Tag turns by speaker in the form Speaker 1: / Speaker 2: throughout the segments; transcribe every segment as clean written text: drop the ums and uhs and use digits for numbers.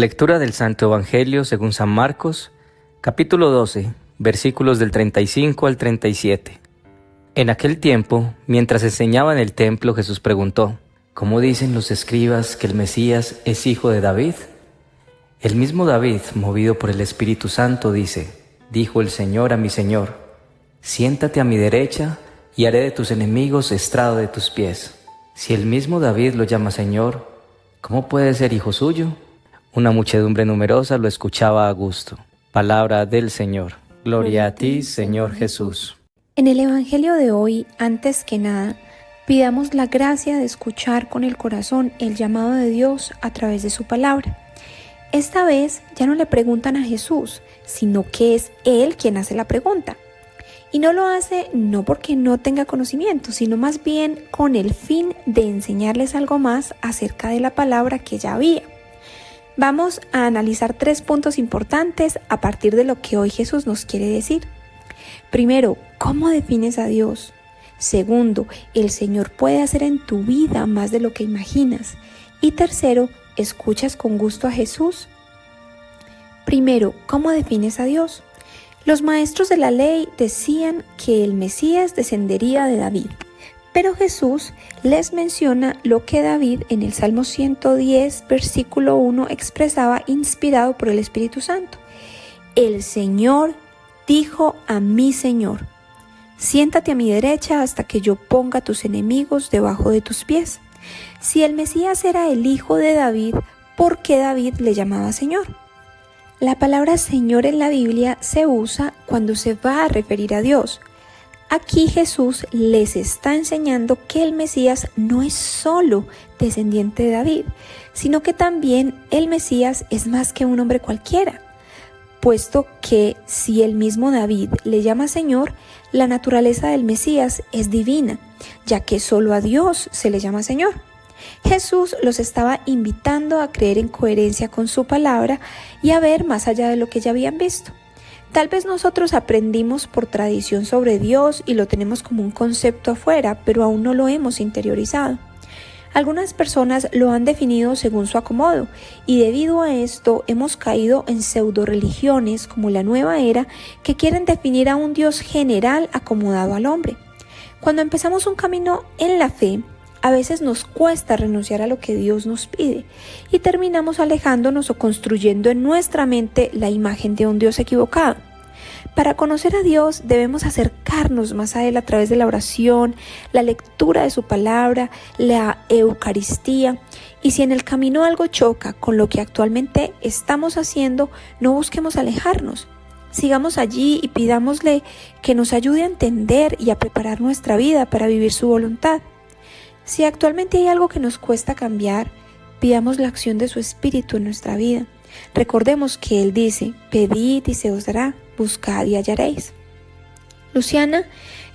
Speaker 1: Lectura del Santo Evangelio según San Marcos, capítulo 12, versículos del 35 al 37. En aquel tiempo, mientras enseñaba en el templo, Jesús preguntó: ¿Cómo dicen los escribas que el Mesías es hijo de David? El mismo David, movido por el Espíritu Santo, dice: Dijo el Señor a mi Señor: Siéntate a mi derecha y haré de tus enemigos estrado de tus pies. Si el mismo David lo llama Señor, ¿cómo puede ser hijo suyo? Una muchedumbre numerosa lo escuchaba a gusto. Palabra del Señor. Gloria a ti, Señor Jesús.
Speaker 2: En el Evangelio de hoy, antes que nada, pidamos la gracia de escuchar con el corazón el llamado de Dios a través de su palabra. Esta vez ya no le preguntan a Jesús, sino que es Él quien hace la pregunta. Y no lo hace no porque no tenga conocimiento, sino más bien con el fin de enseñarles algo más acerca de la palabra que ya había. Vamos a analizar 3 puntos importantes a partir de lo que hoy Jesús nos quiere decir. Primero, ¿cómo defines a Dios? Segundo, el Señor puede hacer en tu vida más de lo que imaginas. Y tercero, ¿escuchas con gusto a Jesús? Primero, ¿cómo defines a Dios? Los maestros de la ley decían que el Mesías descendería de David. Pero Jesús les menciona lo que David en el Salmo 110, versículo 1 expresaba inspirado por el Espíritu Santo. El Señor dijo a mi Señor: siéntate a mi derecha hasta que yo ponga a tus enemigos debajo de tus pies. Si el Mesías era el hijo de David, ¿por qué David le llamaba Señor? La palabra Señor en la Biblia se usa cuando se va a referir a Dios. Aquí Jesús les está enseñando que el Mesías no es solo descendiente de David, sino que también el Mesías es más que un hombre cualquiera, puesto que si el mismo David le llama Señor, la naturaleza del Mesías es divina, ya que solo a Dios se le llama Señor. Jesús los estaba invitando a creer en coherencia con su palabra y a ver más allá de lo que ya habían visto. Tal vez nosotros aprendimos por tradición sobre Dios y lo tenemos como un concepto afuera, pero aún no lo hemos interiorizado. Algunas personas lo han definido según su acomodo y debido a esto hemos caído en pseudo-religiones como la Nueva Era que quieren definir a un Dios general acomodado al hombre. Cuando empezamos un camino en la fe, a veces nos cuesta renunciar a lo que Dios nos pide y terminamos alejándonos o construyendo en nuestra mente la imagen de un Dios equivocado. Para conocer a Dios debemos acercarnos más a Él a través de la oración, la lectura de su palabra, la Eucaristía. Y si en el camino algo choca con lo que actualmente estamos haciendo, no busquemos alejarnos. Sigamos allí y pidámosle que nos ayude a entender y a preparar nuestra vida para vivir su voluntad. Si actualmente hay algo que nos cuesta cambiar, pidamos la acción de su Espíritu en nuestra vida. Recordemos que Él dice: pedid y se os dará, buscad y hallaréis. Luciana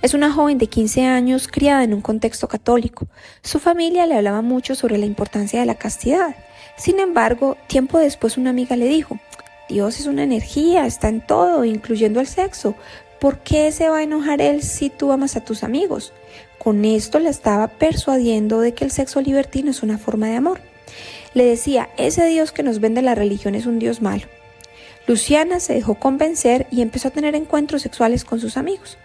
Speaker 2: es una joven de 15 años criada en un contexto católico. Su familia le hablaba mucho sobre la importancia de la castidad. Sin embargo, tiempo después una amiga le dijo: Dios es una energía, está en todo, incluyendo el sexo. ¿Por qué se va a enojar Él si tú amas a tus amigos? Con esto la estaba persuadiendo de que el sexo libertino es una forma de amor. Le decía: ese Dios que nos vende la religión es un Dios malo. Luciana se dejó convencer y empezó a tener encuentros sexuales con sus amigos.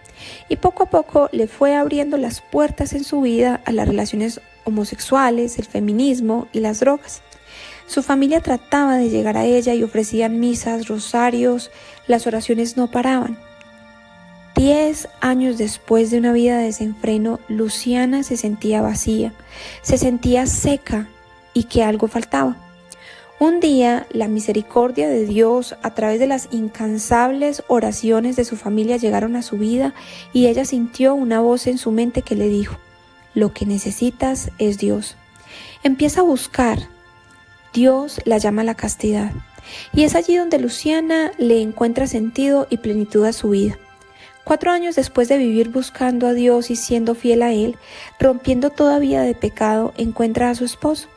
Speaker 2: Y poco a poco le fue abriendo las puertas en su vida a las relaciones homosexuales, el feminismo y las drogas. Su familia trataba de llegar a ella y ofrecían misas, rosarios, las oraciones no paraban. 10 años después de una vida de desenfreno, Luciana se sentía vacía, se sentía seca y que algo faltaba. Un día, la misericordia de Dios, a través de las incansables oraciones de su familia, llegaron a su vida y ella sintió una voz en su mente que le dijo: lo que necesitas es Dios. Empieza a buscar. Dios la llama a la castidad. Y es allí donde Luciana le encuentra sentido y plenitud a su vida. 4 años después de vivir buscando a Dios y siendo fiel a Él, rompiendo toda vida de pecado, encuentra a su esposo.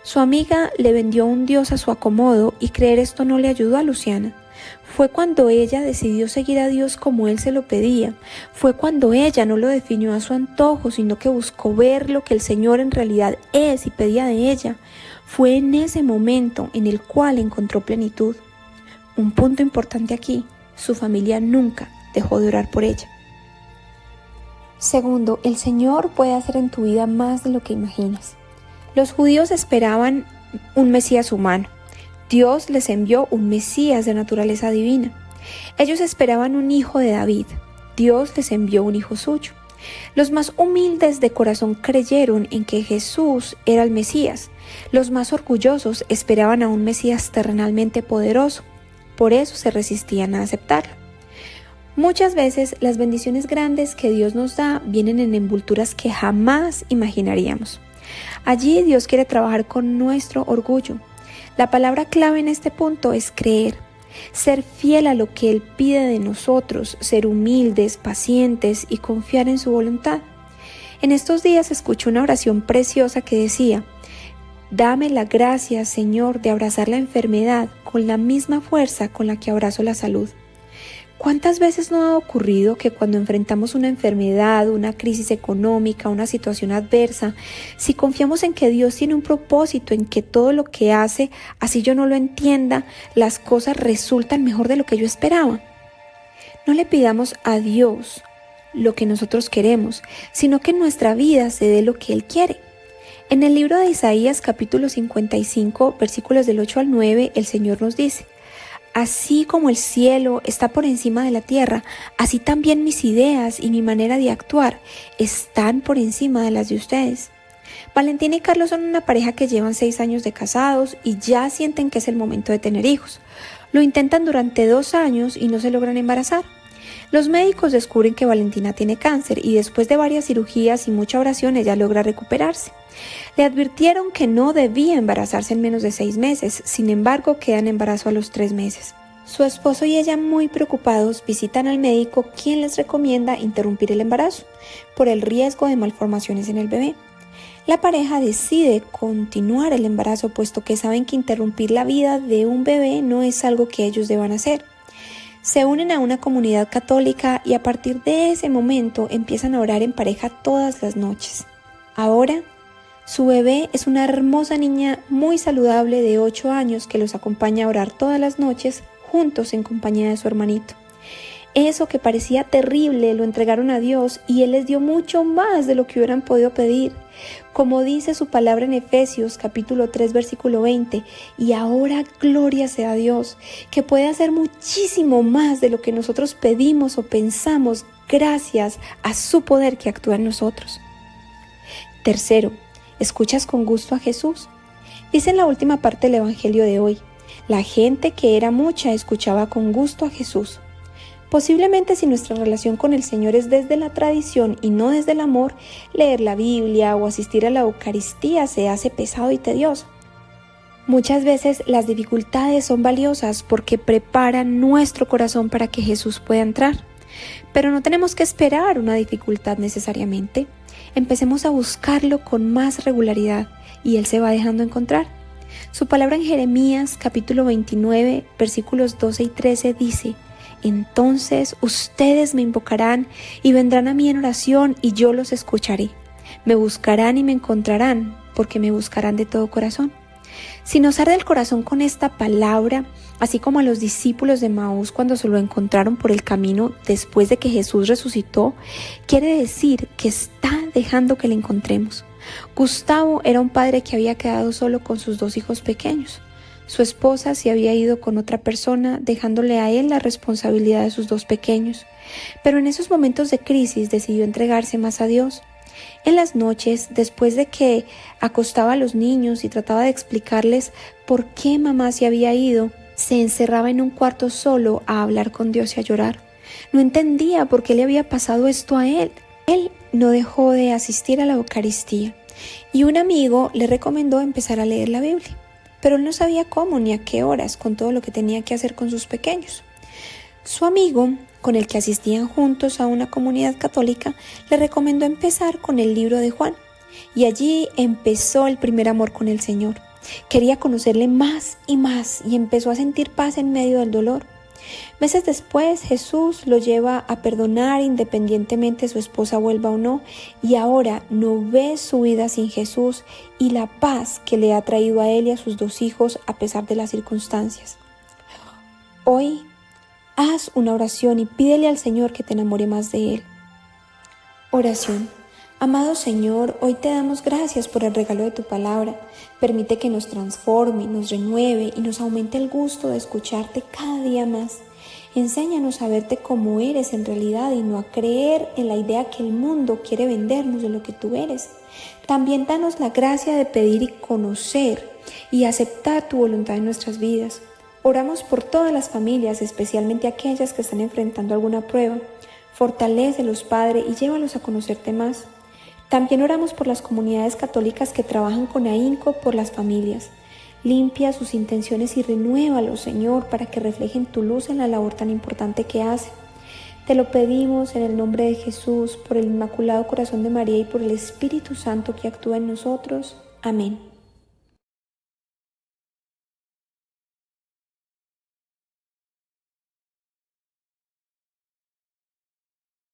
Speaker 2: Su amiga le vendió un Dios a su acomodo y creer esto no le ayudó a Luciana. Fue cuando ella decidió seguir a Dios como Él se lo pedía. Fue cuando ella no lo definió a su antojo, sino que buscó ver lo que el Señor en realidad es y pedía de ella. Fue en ese momento en el cual encontró plenitud. Un punto importante aquí, su familia nunca dejó de orar por ella. Segundo, el Señor puede hacer en tu vida más de lo que imaginas. Los judíos esperaban un Mesías humano. Dios les envió un Mesías de naturaleza divina. Ellos esperaban un hijo de David. Dios les envió un hijo suyo. Los más humildes de corazón creyeron en que Jesús era el Mesías. Los más orgullosos esperaban a un Mesías terrenalmente poderoso. Por eso se resistían a aceptarlo. Muchas veces las bendiciones grandes que Dios nos da vienen en envolturas que jamás imaginaríamos. Allí Dios quiere trabajar con nuestro orgullo. La palabra clave en este punto es creer. Ser fiel a lo que Él pide de nosotros, ser humildes, pacientes y confiar en su voluntad. En estos días escuché una oración preciosa que decía: dame la gracia, Señor, de abrazar la enfermedad con la misma fuerza con la que abrazo la salud. ¿Cuántas veces no ha ocurrido que cuando enfrentamos una enfermedad, una crisis económica, una situación adversa, si confiamos en que Dios tiene un propósito, en que todo lo que hace, así yo no lo entienda, las cosas resultan mejor de lo que yo esperaba? No le pidamos a Dios lo que nosotros queremos, sino que en nuestra vida se dé lo que Él quiere. En el libro de Isaías capítulo 55, versículos del 8 al 9, el Señor nos dice: así como el cielo está por encima de la tierra, así también mis ideas y mi manera de actuar están por encima de las de ustedes. Valentina y Carlos son una pareja que llevan 6 años de casados y ya sienten que es el momento de tener hijos. Lo intentan durante 2 años y no se logran embarazar. Los médicos descubren que Valentina tiene cáncer y después de varias cirugías y mucha oración ella logra recuperarse. Le advirtieron que no debía embarazarse en menos de 6 meses, sin embargo queda en embarazo a los 3 meses. Su esposo y ella, muy preocupados, visitan al médico, quien les recomienda interrumpir el embarazo por el riesgo de malformaciones en el bebé. La pareja decide continuar el embarazo puesto que saben que interrumpir la vida de un bebé no es algo que ellos deban hacer. Se unen a una comunidad católica y a partir de ese momento empiezan a orar en pareja todas las noches. Ahora, su bebé es una hermosa niña muy saludable de 8 años que los acompaña a orar todas las noches juntos en compañía de su hermanito. Eso que parecía terrible lo entregaron a Dios y Él les dio mucho más de lo que hubieran podido pedir. Como dice su palabra en Efesios capítulo 3 versículo 20, y ahora gloria sea a Dios, que puede hacer muchísimo más de lo que nosotros pedimos o pensamos gracias a su poder que actúa en nosotros. Tercero, ¿escuchas con gusto a Jesús? Dice en la última parte del Evangelio de hoy: la gente que era mucha escuchaba con gusto a Jesús. Posiblemente si nuestra relación con el Señor es desde la tradición y no desde el amor, leer la Biblia o asistir a la Eucaristía se hace pesado y tedioso. Muchas veces las dificultades son valiosas porque preparan nuestro corazón para que Jesús pueda entrar. Pero no tenemos que esperar una dificultad necesariamente. Empecemos a buscarlo con más regularidad y Él se va dejando encontrar. Su palabra en Jeremías capítulo 29 versículos 12 y 13 dice: entonces ustedes me invocarán y vendrán a mí en oración y yo los escucharé. Me buscarán y me encontrarán porque me buscarán de todo corazón. Si nos arde el corazón con esta palabra, así como a los discípulos de Maús cuando se lo encontraron por el camino después de que Jesús resucitó, quiere decir que está dejando que le encontremos. Gustavo era un padre que había quedado solo con sus 2 hijos pequeños. Su esposa se había ido con otra persona, dejándole a él la responsabilidad de sus 2 pequeños. Pero en esos momentos de crisis decidió entregarse más a Dios. En las noches, después de que acostaba a los niños y trataba de explicarles por qué mamá se había ido, se encerraba en un cuarto solo a hablar con Dios y a llorar. No entendía por qué le había pasado esto a él. Él no dejó de asistir a la Eucaristía y un amigo le recomendó empezar a leer la Biblia. Pero él no sabía cómo ni a qué horas con todo lo que tenía que hacer con sus pequeños. Su amigo, con el que asistían juntos a una comunidad católica, le recomendó empezar con el libro de Juan. Y allí empezó el primer amor con el Señor. Quería conocerle más y empezó a sentir paz en medio del dolor. Meses después, Jesús lo lleva a perdonar independientemente su esposa vuelva o no, y ahora no ve su vida sin Jesús y la paz que le ha traído a él y a sus 2 hijos a pesar de las circunstancias. Hoy, haz una oración y pídele al Señor que te enamore más de Él. Oración. Amado Señor, hoy te damos gracias por el regalo de tu palabra. Permite que nos transforme, nos renueve y nos aumente el gusto de escucharte cada día más. Enséñanos a verte como eres en realidad y no a creer en la idea que el mundo quiere vendernos de lo que tú eres. También danos la gracia de pedir y conocer y aceptar tu voluntad en nuestras vidas. Oramos por todas las familias, especialmente aquellas que están enfrentando alguna prueba. Fortalécelos, Padre, y llévalos a conocerte más. También oramos por las comunidades católicas que trabajan con ahínco por las familias. Limpia sus intenciones y renuévalos, Señor, para que reflejen tu luz en la labor tan importante que hacen. Te lo pedimos en el nombre de Jesús, por el Inmaculado Corazón de María y por el Espíritu Santo que actúa en nosotros. Amén.